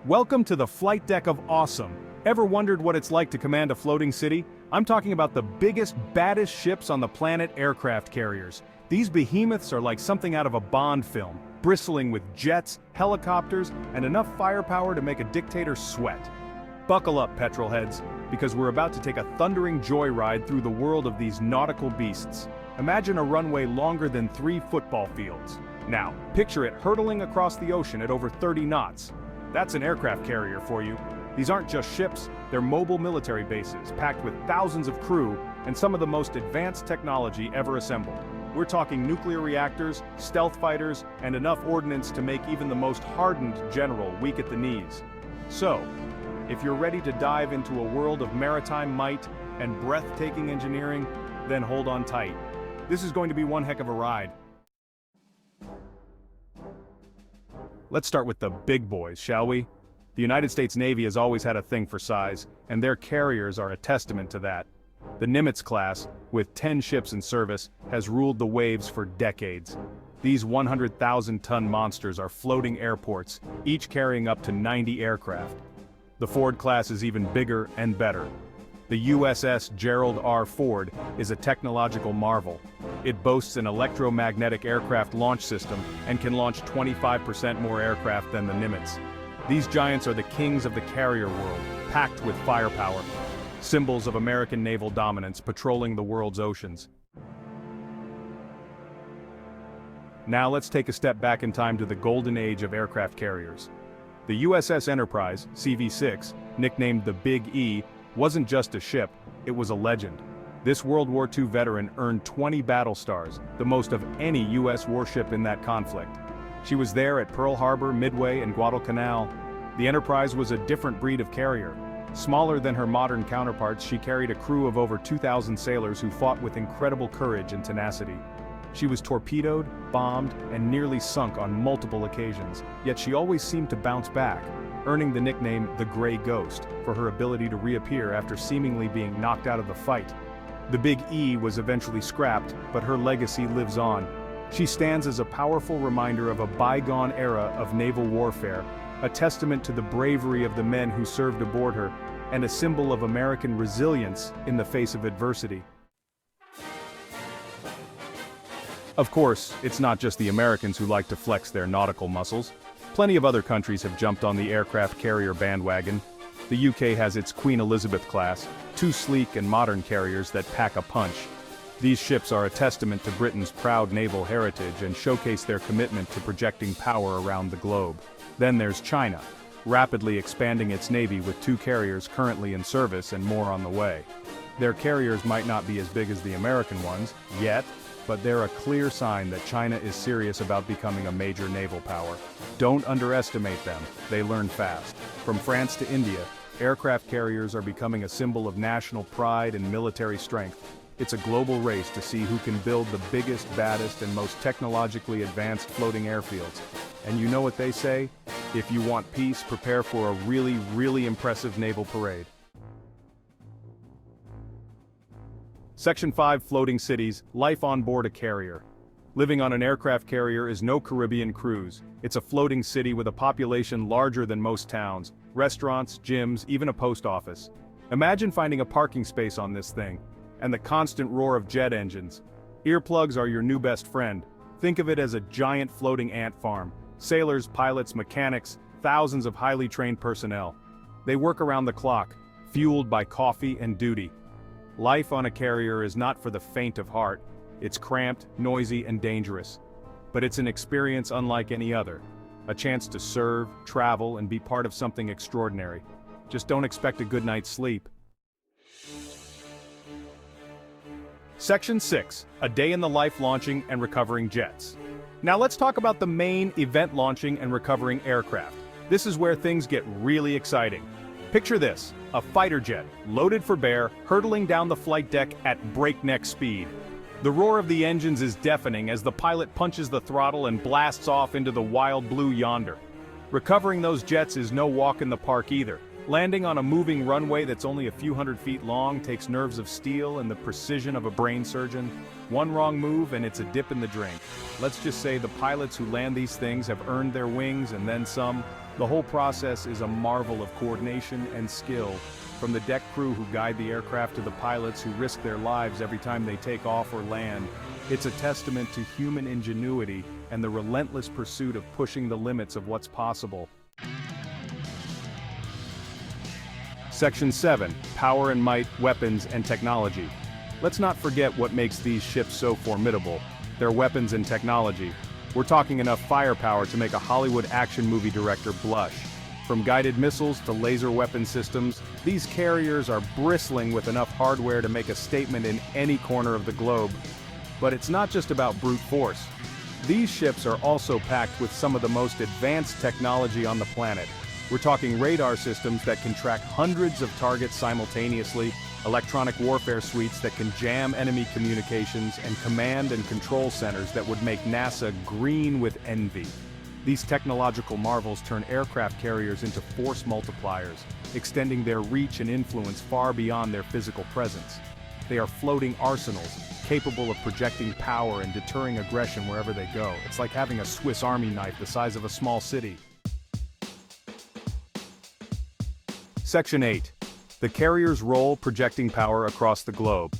Welcome to the flight deck of awesome. Ever wondered what it's like to command a floating city? I'm talking about the biggest, baddest ships on the planet, aircraft carriers. These behemoths are like something out of a Bond film, bristling with jets, helicopters, and enough firepower to make a dictator sweat. Buckle up, petrolheads, because we're about to take a thundering joyride through the world of these nautical beasts. Imagine a runway longer than 3 football fields. Now, picture it hurtling across the ocean at over 30 knots. That's an aircraft carrier for you. These aren't just ships, they're mobile military bases packed with thousands of crew and some of the most advanced technology ever assembled. We're talking nuclear reactors, stealth fighters, and enough ordnance to make even the most hardened general weak at the knees. So, if you're ready to dive into a world of maritime might and breathtaking engineering, then hold on tight. This is going to be one heck of a ride. Let's start with the big boys, shall we? The United States Navy has always had a thing for size, and their carriers are a testament to that. The Nimitz class, with 10 ships in service, has ruled the waves for decades. These 100,000-ton monsters are floating airports, each carrying up to 90 aircraft. The Ford class is even bigger and better. The USS Gerald R. Ford is a technological marvel. It boasts an electromagnetic aircraft launch system and can launch 25% more aircraft than the Nimitz. These giants are the kings of the carrier world, packed with firepower. Symbols of American naval dominance patrolling the world's oceans. Now let's take a step back in time to the golden age of aircraft carriers. The USS Enterprise, CV-6, nicknamed the Big E, wasn't just a ship, it was a legend. This World War II veteran earned 20 battle stars, the most of any U.S. warship in that conflict. She was there at Pearl Harbor, Midway, and Guadalcanal. The Enterprise was a different breed of carrier. Smaller than her modern counterparts, she carried a crew of over 2,000 sailors who fought with incredible courage and tenacity. She was torpedoed, bombed, and nearly sunk on multiple occasions, yet she always seemed to bounce back, earning the nickname the Gray Ghost for her ability to reappear after seemingly being knocked out of the fight. The Big E was eventually scrapped, but her legacy lives on. She stands as a powerful reminder of a bygone era of naval warfare, a testament to the bravery of the men who served aboard her, and a symbol of American resilience in the face of adversity. Of course, it's not just the Americans who like to flex their nautical muscles. Plenty of other countries have jumped on the aircraft carrier bandwagon. The UK has its Queen Elizabeth class, 2 sleek and modern carriers that pack a punch. These ships are a testament to Britain's proud naval heritage and showcase their commitment to projecting power around the globe. Then there's China, rapidly expanding its navy with 2 carriers currently in service and more on the way. Their carriers might not be as big as the American ones, yet, but they're a clear sign that China is serious about becoming a major naval power. Don't underestimate them, they learn fast. From France to India, aircraft carriers are becoming a symbol of national pride and military strength. It's a global race to see who can build the biggest, baddest, and most technologically advanced floating airfields. And you know what they say? If you want peace, prepare for a really impressive naval parade. Section 5 Floating Cities, Life on board a carrier. Living on an aircraft carrier is no Caribbean cruise. It's a floating city with a population larger than most towns, restaurants, gyms, even a post office. Imagine finding a parking space on this thing, and the constant roar of jet engines. Earplugs are your new best friend. Think of it as a giant floating ant farm. Sailors, pilots, mechanics, thousands of highly trained personnel. They work around the clock, fueled by coffee and duty. Life on a carrier is not for the faint of heart. It's cramped, noisy, and dangerous. But it's an experience unlike any other. A chance to serve, travel, and be part of something extraordinary. Just don't expect a good night's sleep. Section 6, A Day in the Life Launching and Recovering Jets. Now let's talk about the main event launching and recovering aircraft. This is where things get really exciting. Picture this, a fighter jet, loaded for bear, hurtling down the flight deck at breakneck speed. The roar of the engines is deafening as the pilot punches the throttle and blasts off into the wild blue yonder. Recovering those jets is no walk in the park either. Landing on a moving runway that's only a few hundred feet long takes nerves of steel and the precision of a brain surgeon. One wrong move and it's a dip in the drink. Let's just say the pilots who land these things have earned their wings and then some. The whole process is a marvel of coordination and skill. From the deck crew who guide the aircraft to the pilots who risk their lives every time they take off or land. It's a testament to human ingenuity and the relentless pursuit of pushing the limits of what's possible. Section 7. Power and Might, Weapons and Technology. Let's not forget what makes these ships so formidable. Their weapons and technology. We're talking enough firepower to make a Hollywood action movie director blush. From guided missiles to laser weapon systems, these carriers are bristling with enough hardware to make a statement in any corner of the globe. But it's not just about brute force. These ships are also packed with some of the most advanced technology on the planet. We're talking radar systems that can track hundreds of targets simultaneously, electronic warfare suites that can jam enemy communications, and command and control centers that would make NASA green with envy. These technological marvels turn aircraft carriers into force multipliers, extending their reach and influence far beyond their physical presence. They are floating arsenals, capable of projecting power and deterring aggression wherever they go. It's like having a Swiss Army knife the size of a small city. Section 8. The carrier's role projecting power across the globe.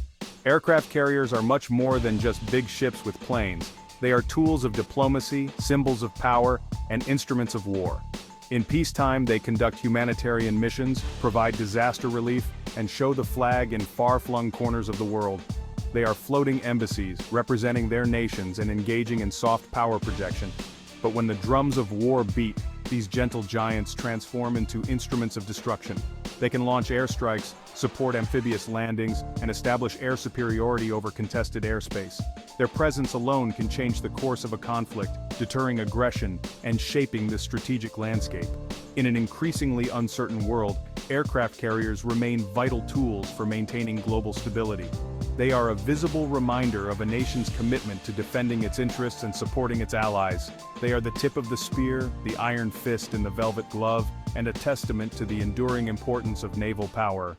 Aircraft carriers are much more than just big ships with planes. They are tools of diplomacy, symbols of power, and instruments of war. In peacetime, they conduct humanitarian missions, provide disaster relief, and show the flag in far-flung corners of the world. They are floating embassies, representing their nations and engaging in soft power projection. But when the drums of war beat, these gentle giants transform into instruments of destruction. They can launch airstrikes, support amphibious landings, and establish air superiority over contested airspace. Their presence alone can change the course of a conflict, deterring aggression and shaping the strategic landscape. In an increasingly uncertain world, aircraft carriers remain vital tools for maintaining global stability. They are a visible reminder of a nation's commitment to defending its interests and supporting its allies. They are the tip of the spear, the iron fist in the velvet glove, and a testament to the enduring importance of naval power.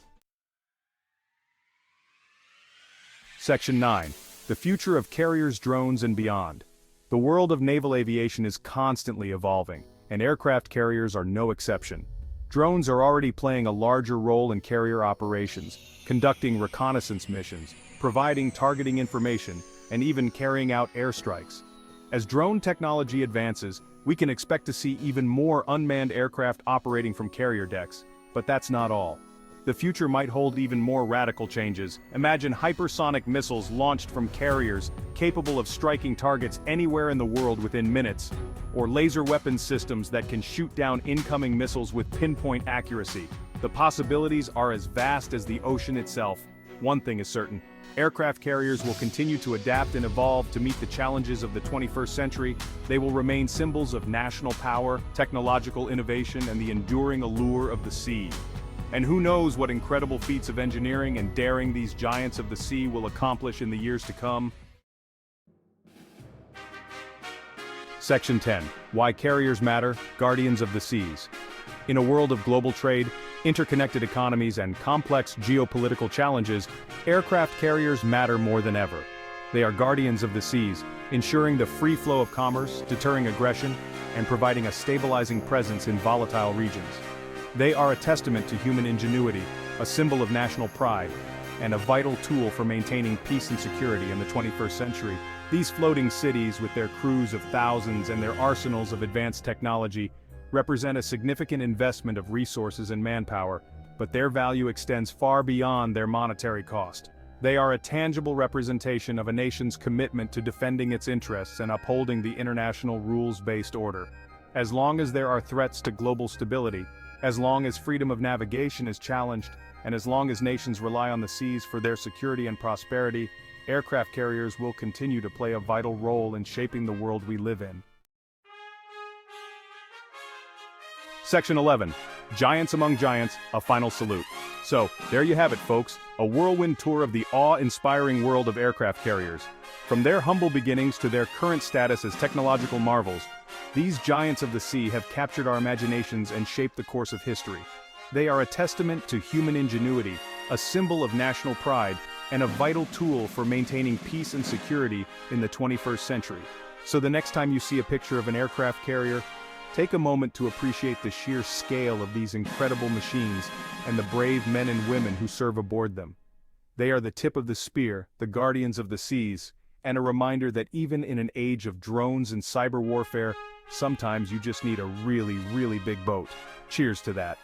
Section 9. The future of carriers, drones, and beyond. The world of naval aviation is constantly evolving, and aircraft carriers are no exception. Drones are already playing a larger role in carrier operations, conducting reconnaissance missions, providing targeting information, and even carrying out airstrikes. As drone technology advances, we can expect to see even more unmanned aircraft operating from carrier decks. But that's not all. The future might hold even more radical changes. Imagine hypersonic missiles launched from carriers, capable of striking targets anywhere in the world within minutes, or laser weapon systems that can shoot down incoming missiles with pinpoint accuracy. The possibilities are as vast as the ocean itself. One thing is certain: aircraft carriers will continue to adapt and evolve to meet the challenges of the 21st century. They will remain symbols of national power, technological innovation, and the enduring allure of the sea. And who knows what incredible feats of engineering and daring these giants of the sea will accomplish in the years to come. Section 10. Why Carriers Matter, Guardians of the Seas. In a world of global trade, interconnected economies, and complex geopolitical challenges, aircraft carriers matter more than ever. They are guardians of the seas, ensuring the free flow of commerce, deterring aggression, and providing a stabilizing presence in volatile regions. They are a testament to human ingenuity, a symbol of national pride, and a vital tool for maintaining peace and security in the 21st century. These floating cities, with their crews of thousands and their arsenals of advanced technology, represent a significant investment of resources and manpower, but their value extends far beyond their monetary cost. They are a tangible representation of a nation's commitment to defending its interests and upholding the international rules-based order. As long as there are threats to global stability, as long as freedom of navigation is challenged, and as long as nations rely on the seas for their security and prosperity, aircraft carriers will continue to play a vital role in shaping the world we live in. Section 11. Giants among giants, a final salute. So, there you have it, folks, a whirlwind tour of the awe-inspiring world of aircraft carriers. From their humble beginnings to their current status as technological marvels, these giants of the sea have captured our imaginations and shaped the course of history. They are a testament to human ingenuity, a symbol of national pride, and a vital tool for maintaining peace and security in the 21st century. So the next time you see a picture of an aircraft carrier, take a moment to appreciate the sheer scale of these incredible machines and the brave men and women who serve aboard them. They are the tip of the spear, the guardians of the seas, and a reminder that even in an age of drones and cyber warfare, sometimes you just need a really, really big boat. Cheers to that.